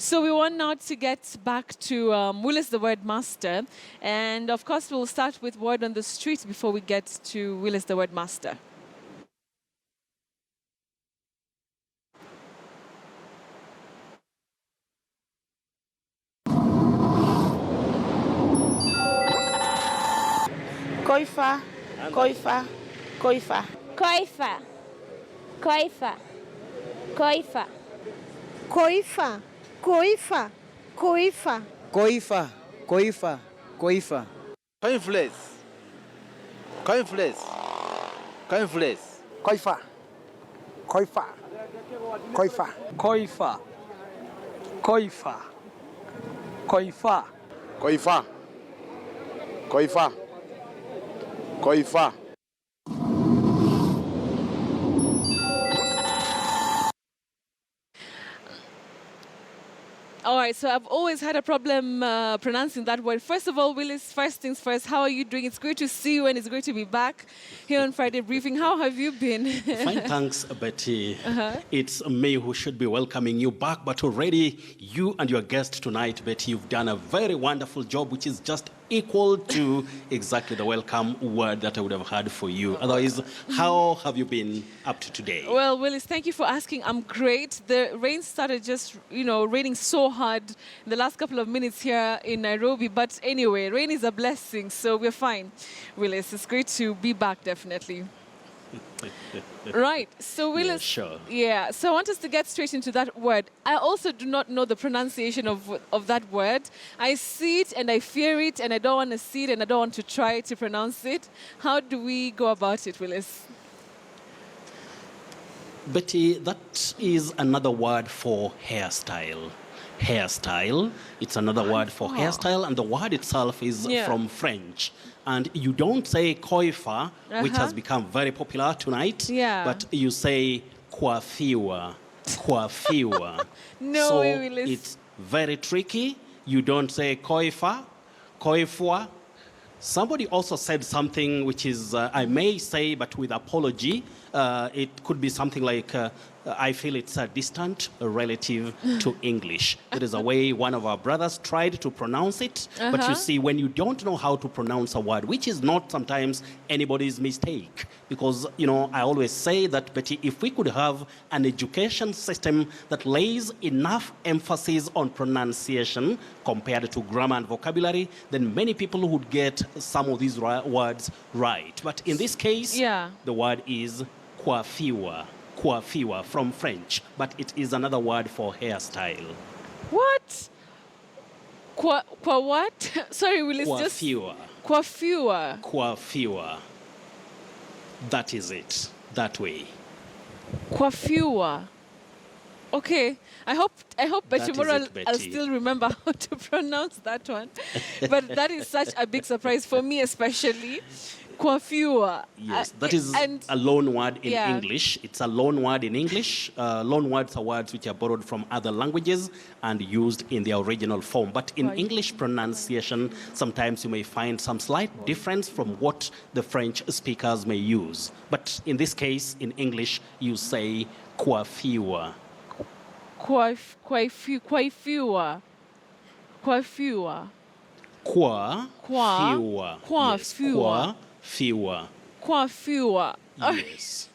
So we want now to get back to Willis, the word master. And of course, we'll start with word on the street before we get to Willis, the word master. Koifa, koifa, koifa. Koifa, koifa, koifa. Koifa, koifa, koifa. Koifa, koifa, koifa. Conflict. Conflict. Conflict. Koifa. Koifa. Koifa. Koifa. Koifa. Koifa. Koifa. Koifa. Koifa. All right, so I've always had a problem pronouncing that word. First of all, Willis, first things first, how are you doing? It's great to see you and it's great to be back here on Friday Briefing. How have you been? Fine, thanks, Betty. It's me who should be welcoming you back, but already you and your guest tonight, Betty, you've done a very wonderful job, which is just equal to exactly the welcome word that I would have had for you. Otherwise, how have you been up to today? Well, Willis, thank you for asking. I'm great. The rain started just, raining so hard in the last couple of minutes here in Nairobi. But anyway, rain is a blessing, so we're fine. Willis, it's great to be back, definitely. Right. So, Willis. Yeah, sure. Yeah. So, I want us to get straight into that word. I also do not know the pronunciation of that word. I see it and I fear it, and I don't want to see it and I don't want to try to pronounce it. How do we go about it, Willis? Betty, that is another word for hairstyle. Hairstyle. It's another word for hairstyle, and the word itself is from French. And you don't say coiffeur, which has become very popular tonight, but you say coiffure. Coiffure. No, so Willis. It's very tricky. You don't say coiffeur, coiffure. Somebody also said something which is, I may say, but with apology, it could be something like, I feel it's a distant relative to English. There is a way one of our brothers tried to pronounce it, but you see, when you don't know how to pronounce a word, which is not sometimes anybody's mistake, because, I always say that, Betty, if we could have an education system that lays enough emphasis on pronunciation compared to grammar and vocabulary, then many people would get some of these words right. But in this case, the word is coiffure. Coiffure from French, but it is another word for hairstyle. What? What? Sorry, Willis. Coiffure. Coiffure. Coiffure. That is it. That way. Coiffure. Okay. I hope by That tomorrow is it, Betty. I'll still remember how to pronounce that one. But that is such a big surprise for me, especially. Coiffure. Yes, that is a loan word in English. It's a loan word in English. Loan words are words which are borrowed from other languages and used in their original form. But in English pronunciation, sometimes you may find some slight difference from what the French speakers may use. But in this case, in English, you say coiffure. Coiffure. Coiffure. Coiffure. Coiffure. Coiffure. Yes.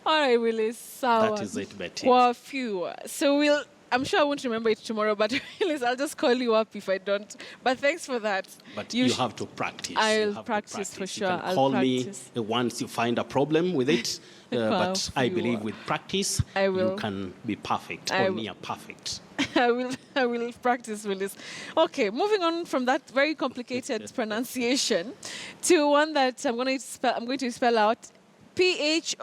All right, Willis. That is it, Betty. Coiffure. So I'm sure I won't remember it tomorrow, but Willis, I'll just call you up if I don't. But thanks for that. But you have to practice. I'll practice for sure. You can call me once you find a problem with it. But I believe with practice, you can be perfect or near perfect. I will practice, Willis. Okay, moving on from that very complicated pronunciation to one that I'm going to spell out Phoenix.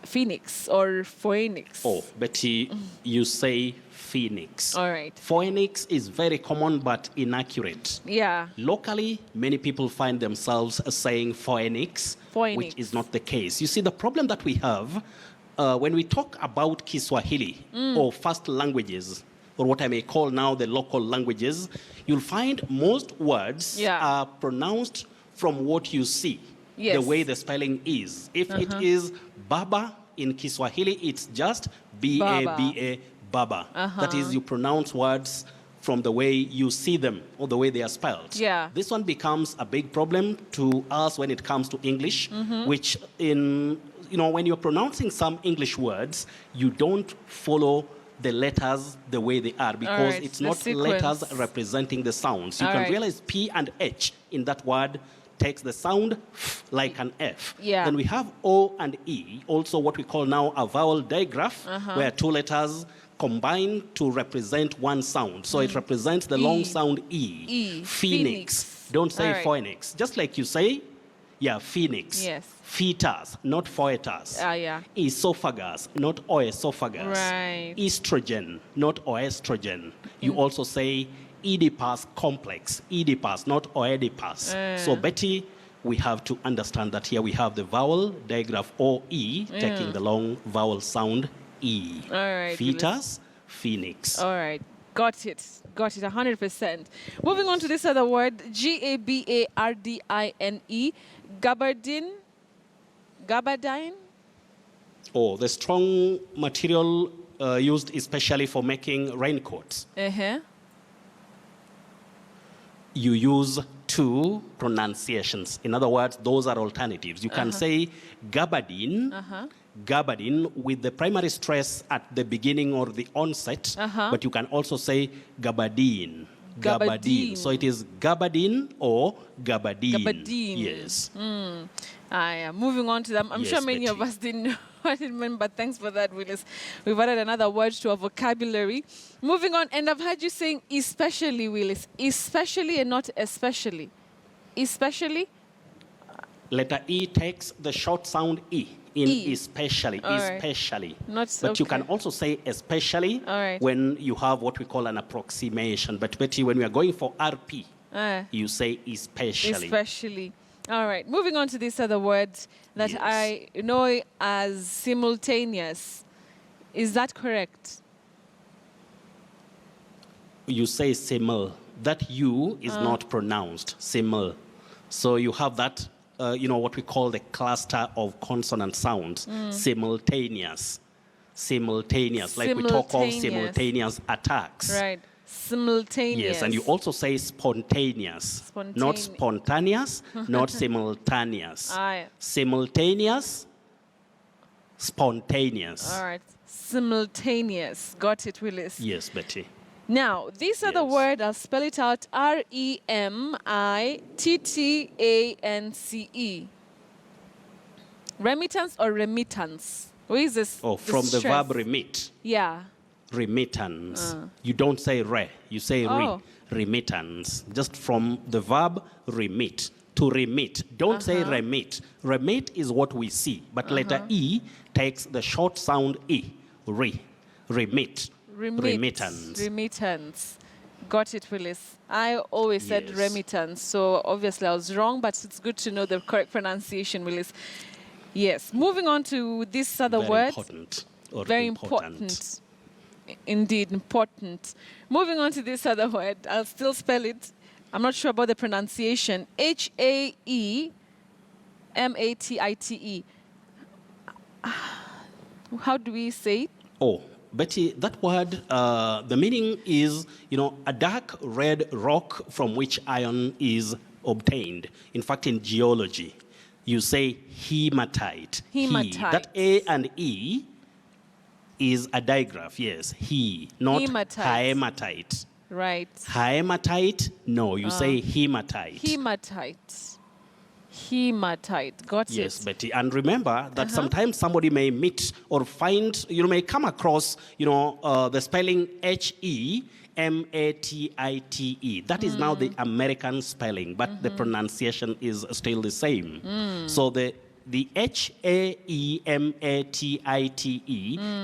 Phoenix or phoenix. Oh, Betty, you say phoenix. All right. Phoenix is very common but inaccurate. Yeah. Locally, many people find themselves saying phoenix, which is not the case. You see, the problem that we have when we talk about Kiswahili or first languages, or what I may call now the local languages, you'll find most words are pronounced from what you see, the way the spelling is. If it is Baba, in Kiswahili, it's just B-A-B-A, Baba. That is, you pronounce words from the way you see them or the way they are spelled. Yeah. This one becomes a big problem to us when it comes to English, which when you're pronouncing some English words, you don't follow the letters the way they are because right, it's the not sequence. letters representing the sounds. You All can right. realize P and H in that word takes the sound f like an F. Yeah. Then we have O and E, also what we call now a vowel digraph, where two letters combine to represent one sound. So it represents the long sound E. E. Phoenix. Don't say All right. phoenix. Just like you say, phoenix. Yes. Fetus, not foetus. Yeah. Esophagus, not oesophagus. Right. Estrogen, not oestrogen. You also say Oedipus complex. Oedipus, not Oedipus. So Betty, we have to understand that here we have the vowel digraph OE taking the long vowel sound E. All right, Fetus, phoenix. All right. Got it. 100%. Moving on to this other word, Gabardine. Gabardine? Oh, the strong material used especially for making raincoats. You use two pronunciations. In other words, those are alternatives. You can say Gabardine, Gabardine with the primary stress at the beginning or the onset, but you can also say Gabardine. Gabardine. So it is Gabardine or Gabardine. Gabardine. Yes. Moving on to them. I'm Yes, sure many of Betty. us didn't know what it meant, but thanks for that, Willis. We've added another word to our vocabulary. Moving on, and I've heard you saying especially, Willis. Especially and not especially. Especially? Letter E takes the short sound E in E. especially, All right. especially. Not But you okay. can also say especially All right. when you have what we call an approximation. But Betty, when we are going for RP, you say especially. Especially. All right. Moving on to this other word that Yes. I know as simultaneous. Is that correct? You say simul. That U is not pronounced, simul. So you have that, what we call the cluster of consonant sounds, simultaneous. Simultaneous, like we talk of Simultaneous. simultaneous attacks. Right. Simultaneous. Yes, and you also say spontaneous. Not spontaneous, not simultaneous. Yeah. Simultaneous, spontaneous. All right. Simultaneous. Got it, Willis. Yes, Betty. Now, this other Yes. word, I'll spell it out, Remittance. Remittance or remittance? Where is this? Oh, from the stress? verb remit. Yeah. Remittance. You don't say re, you say Oh. remittance. Just from the verb remit, to remit. Don't say remit. Remit is what we see, but letter E takes the short sound E, remit. Remittance. Got it, Willis. I always said Yes. remittance, so obviously I was wrong, but it's good to know the correct pronunciation, Willis. Yes. Moving on to this other Very word. important. Or Very important. Indeed, important. Moving on to this other word, I'll still spell it. I'm not sure about the pronunciation. Haematite. How do we say it? Oh, Betty, that word, the meaning is, a dark red rock from which iron is obtained. In fact, in geology, you say hematite. Hematite. That A and E is a digraph, yes. Not Hematite. hematite. Right. Hematite, no, you say hematite. Hematite. Got Yes, it. Betty. And remember that sometimes somebody may meet or find, may come across, the spelling Hematite. That is now the American spelling, but the pronunciation is still the same. So the Hematite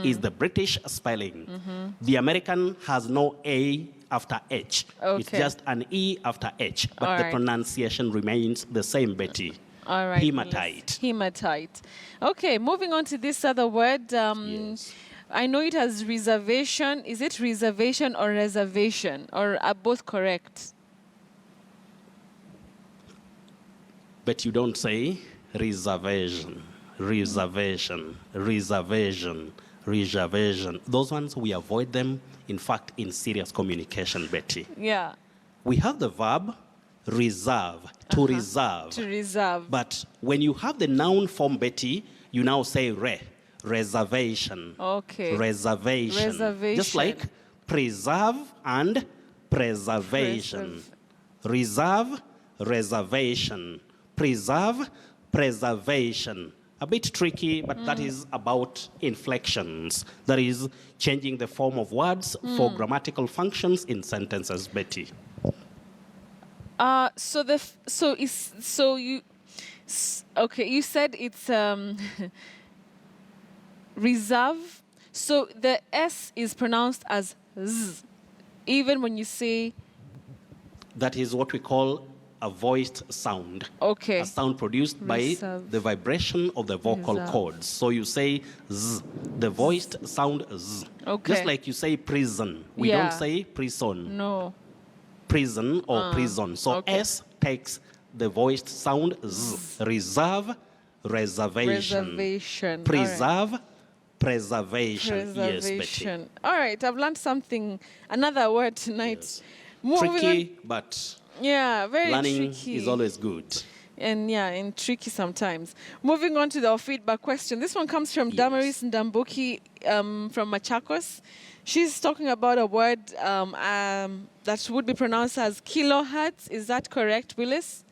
is the British spelling. The American has no A after H. It's Okay. just an E after H, but All the right. pronunciation remains the same, Betty. All right. Hematite. Willis. Hematite. Okay, moving on to this other word. Yes. I know it has reservation. Is it reservation or reservation? Or are both correct? But you don't say reservation. reservation, reservation, reservation. Those ones, we avoid them, in fact, in serious communication, Betty. Yeah. We have the verb reserve, to reserve. To reserve. But when you have the noun form, Betty, you now say reservation. Okay. Reservation. Reservation. Just like preserve and preservation. Reserve, reservation. Preserve, preservation. A bit tricky, but that is about inflections. That is changing the form of words for grammatical functions in sentences, Betty. You said it's reserve. So the S is pronounced as Z, even when you say. That is what we call a voiced sound. Okay. A sound produced Reserve. by the vibration of the vocal Reserve. cords. So you say Z, the voiced sound Z. Okay. Just like you say prison. We Yeah. don't say prison. No. Prison or prison. So okay. S takes the voiced sound Z. Reserve, reservation. Reservation. Preserve, preservation. Yes, Betty. Preservation. All right, I've learned something, another word tonight. Yes. Moving Tricky, on- but Yeah, very learning tricky. is always good. And tricky sometimes. Moving on to the feedback question. This one comes from Damaris Ndambuki from Machakos. She's talking about a word that would be pronounced as kilohertz. Is that correct, Willis?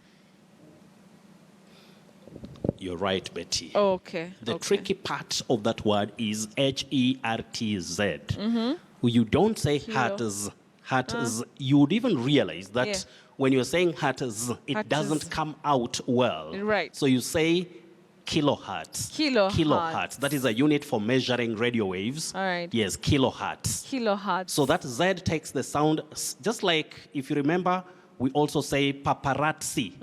You're right, Betty. Oh, okay. The okay. tricky part of that word is H-E-R-T-Z. You don't say hertz. Hertz. You would even realize that Yeah. when you're saying hertz, it Hertz. doesn't come out well. Right. So you say kilohertz. Kilohertz. Kilohertz. That is a unit for measuring radio waves. All right. Yes, kilohertz. Kilohertz. So that Z takes the sound, just like if you remember, we also say paparazzi,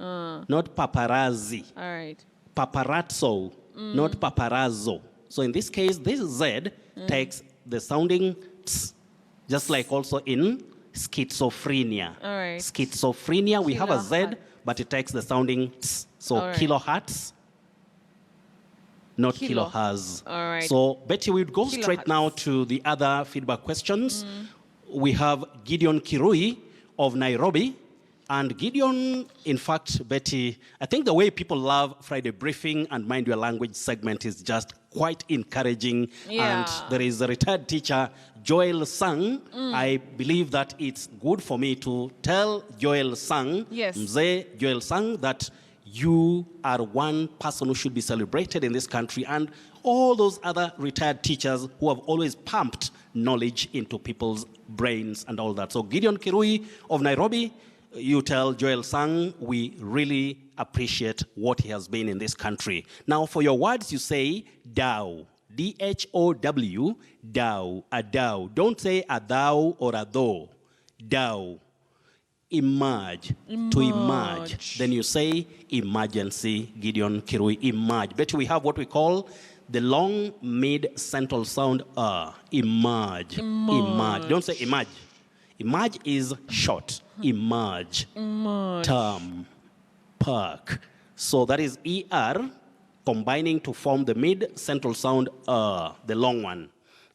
not paparazzi. All right. Paparazzo, not paparazzo. So in this case, this Z takes the sounding ts, just like also in schizophrenia. All right. Schizophrenia, we have a Z, Kilohertz. but it takes the sounding ts. So All right. kilohertz, not Kilo. kilohertz. All right. So Betty, we'd go straight Kilohertz. now to the other feedback questions. We have Gideon Kirui of Nairobi. And Gideon, in fact, Betty, I think the way people love Friday Briefing and Mind Your Language segment is just quite encouraging. Yeah. And there is a retired teacher, Joel Sang. I believe that it's good for me to tell Joel Sang, Yes. Mzee Joel Sang, that you are one person who should be celebrated in this country, and all those other retired teachers who have always pumped knowledge into people's brains and all that. So Gideon Kirui of Nairobi, you tell Joel Sang, we really appreciate what he has been in this country. Now, for your words, you say Dow. D-H-O-W, Dow, a Dow. Don't say a thou or a thou. Dow. Emerge. To emerge. Then you say emergency, Gideon Kirui, emerge. Bet we have what we call the long mid-central sound, emerge. Emerge. Don't say emerge. Emerge is short. Emerge. Term. Park. So that is ER combining to form the mid-central sound, the long one.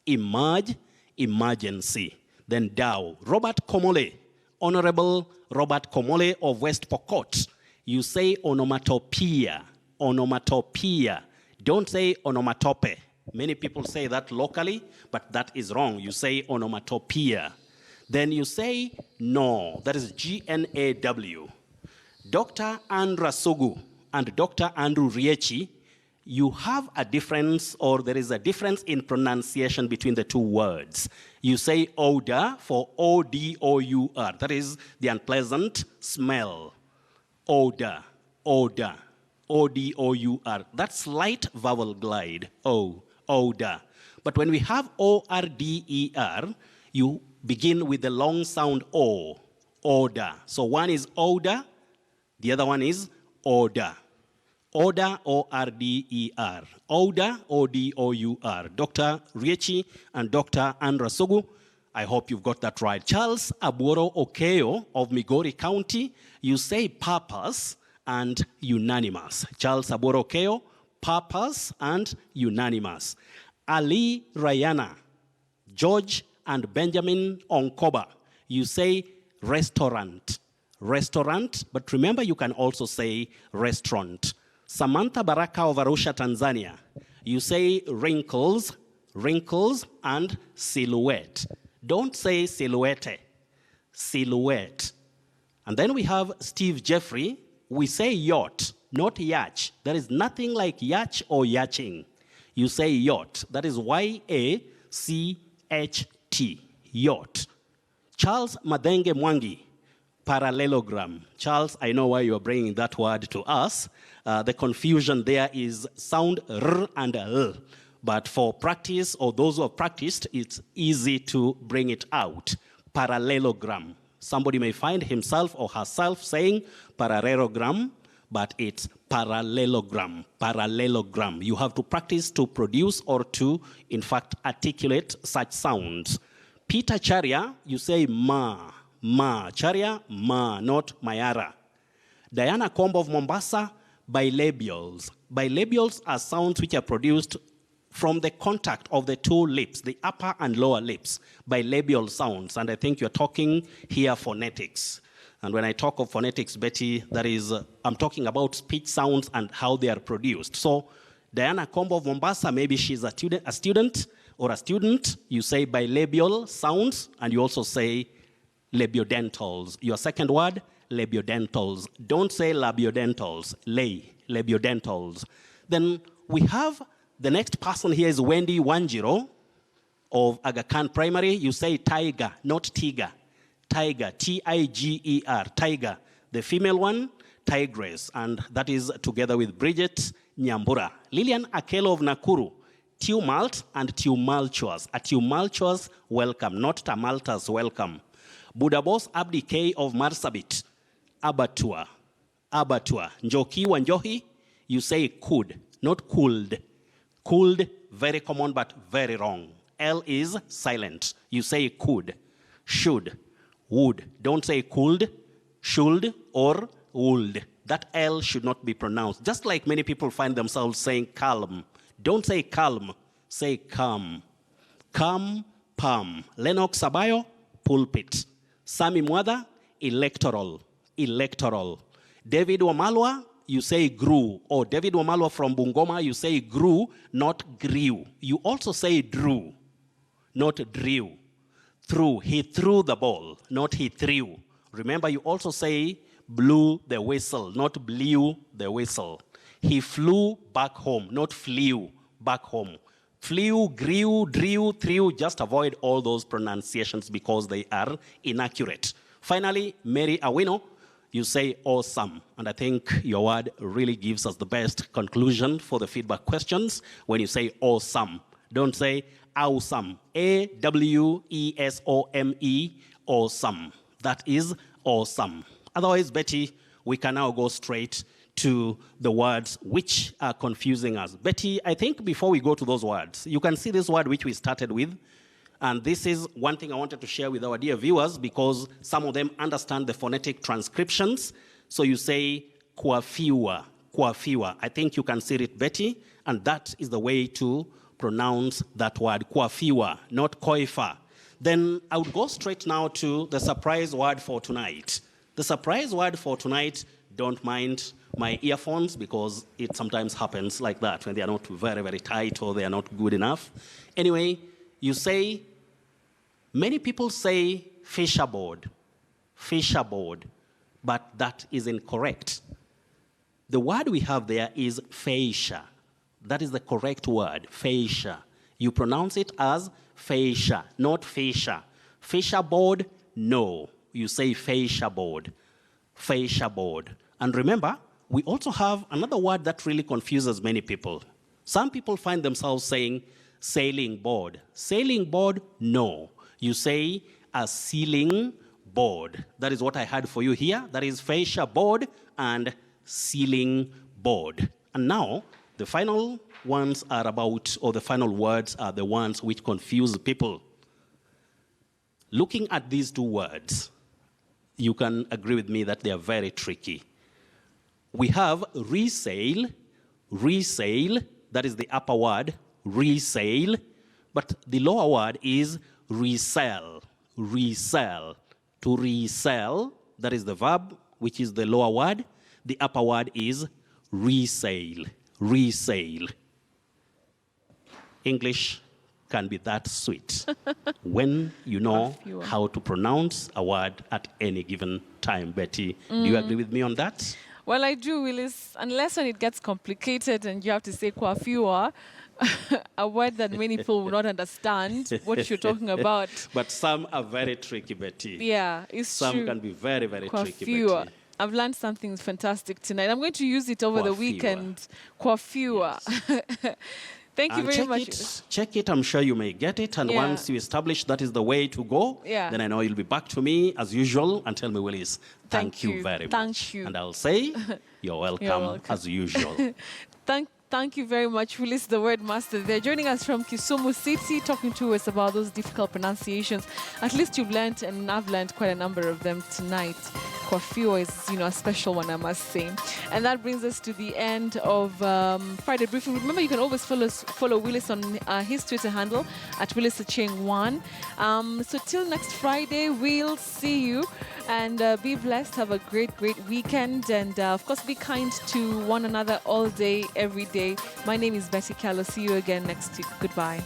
Emerge, emergency. Then Dow. Robert Komole. Honorable Robert Komole of West Pokot. You say onomatopoeia. Onomatopoeia. Don't say onomatope. Many people say that locally, but that is wrong. You say onomatopoeia. Then you say no. That is G-N-A-W. Dr. Andra Sugu and Dr. Andrew Riechi, you have a difference, or there is a difference in pronunciation between the two words. You say odor for O-D-O-U-R. That is the unpleasant smell. Odor, odor, O-D-O-U-R. That's slight vowel glide, O, odor. But when we have O-R-D-E-R, you begin with the long sound O, odor. So one is odor, the other one is odor. Odor, O-R-D-E-R. Odor, O-D-O-U-R. Dr. Riechi and Dr. Andra Sogu, I hope you've got that right. Charles Abuoro Okeo of Migori County, you say purpose and unanimous. Charles Abuoro Okeo, purpose, and unanimous. Ali Rayana, George and Benjamin Onkoba, you say restaurant. Restaurant, but remember you can also say restaurant. Samantha Baraka of Arusha, Tanzania, you say wrinkles, wrinkles, and silhouette. Don't say silhouette, silhouette. And then we have Steve Jeffrey, we say yacht, not yacht. There is nothing like yacht or yachting. You say yacht, that is Y-A-C-H-T, yacht. Charles Madenge Mwangi, parallelogram. Charles, I know why you are bringing that word to us. The confusion there is sound R and L. But for practice, or those who have practiced, it's easy to bring it out. Parallelogram. Somebody may find himself or herself saying parallelogram, but it's parallelogram, parallelogram. You have to practice to produce or to, in fact, articulate such sounds. Peter Charia, you say ma, ma. Charia, ma, not mayara. Diana Combo of Mombasa, bilabials. Bilabials are sounds which are produced from the contact of the two lips, the upper and lower lips, bilabial sounds. And I think you're talking here phonetics. And when I talk of phonetics, Betty, that is, I'm talking about speech sounds and how they are produced. So Diana Combo of Mombasa, maybe she's a student, you say bilabial sounds, and you also say labiodentals. Your second word, labiodentals. Don't say labiodentals, labiodentals. Then we have the next person here is Wendy Wanjiro of Aga Khan Primary. You say tiger, not tiger. Tiger, T-I-G-E-R, tiger. The female one, tigress, and that is together with Bridget Nyambura. Lillian Akelo of Nakuru, tumult and tumultuous. A tumultuous welcome, not tumultuous welcome. Budabos Abdi K of Marsabit, abattoir, abattoir. Njoki Wanjohi, you say could, not cooled. Cooled, very common but very wrong. L is silent. You say could, should, would. Don't say could, should, or would. That L should not be pronounced. Just like many people find themselves saying calm. Don't say calm, say calm. Calm, palm. Lennox Sabayo, pulpit. Sami Mwada, electoral, electoral. David Wamalwa, you say grew. Or David Wamalwa from Bungoma, you say grew, not grew. You also say drew, not drew. Threw, he threw the ball, not he threw. Remember, you also say blew the whistle, not blew the whistle. He flew back home, not flew back home. Flew, grew, drew, threw, just avoid all those pronunciations because they are inaccurate. Finally, Mary Awino, you say awesome. And I think your word really gives us the best conclusion for the feedback questions when you say awesome. Don't say awesome. A-W-E-S-O-M-E, awesome. That is awesome. Otherwise, Betty, we can now go straight to the words which are confusing us. Betty, I think before we go to those words, you can see this word which we started with. And this is one thing I wanted to share with our dear viewers because some of them understand the phonetic transcriptions. So you say coiffure, coiffure. I think you can see it, Betty, and that is the way to pronounce that word, coiffure, not coiffure. Then I would go straight now to the surprise word for tonight. The surprise word for tonight, don't mind my earphones because it sometimes happens like that when they are not very, very tight or they are not good enough. Anyway, you say, many people say fisherboard, fisherboard, but that is incorrect. The word we have there is fascia. That is the correct word, fascia. You pronounce it as fascia, not fascia. Fisherboard, no. You say fasciaboard, fasciaboard. And remember, we also have another word that really confuses many people. Some people find themselves saying sailing board. Sailing board, no. You say a sealing board. That is what I had for you here. That is fascia board and sealing board. And now, the final ones are about, or the final words are the ones which confuse people. Looking at these two words, you can agree with me that they are very tricky. We have resale, resale. That is the upper word, resale. But the lower word is resell, resell. To resell, that is the verb, which is the lower word. The upper word is resale, resale. English can be that sweet when you know how to pronounce a word at any given time, Betty. Do you agree with me on that? Well, I do, Willis, unless when it gets complicated and you have to say coiffure, a word that many people will not understand what you're talking about. But some are very tricky, Betty. Yeah, it's some true. Can be very, very tricky, Coiffure. Betty. I've learned something fantastic tonight. I'm going to use it over the weekend. Coiffure. Yes. Thank you very much. Check it. I'm sure you may get it. And once you establish that is the way to go, then I know you'll be back to me as usual and tell me, Willis, thank you very much. Thank you. And I'll say, you're welcome, as usual. Thank you very much, Willis, the word master. They're joining us from Kisumu City, talking to us about those difficult pronunciations. At least you've learned, and I've learned quite a number of them tonight. Coiffure is, a special one, I must say. And that brings us to the end of Friday Briefing. Remember, you can always follow Willis on his Twitter handle at Willis Ochieng1. So till next Friday, we'll see you. And be blessed. Have a great, great weekend. And, of course, be kind to one another all day, every day. My name is Betty Callow. See you again next week. Goodbye.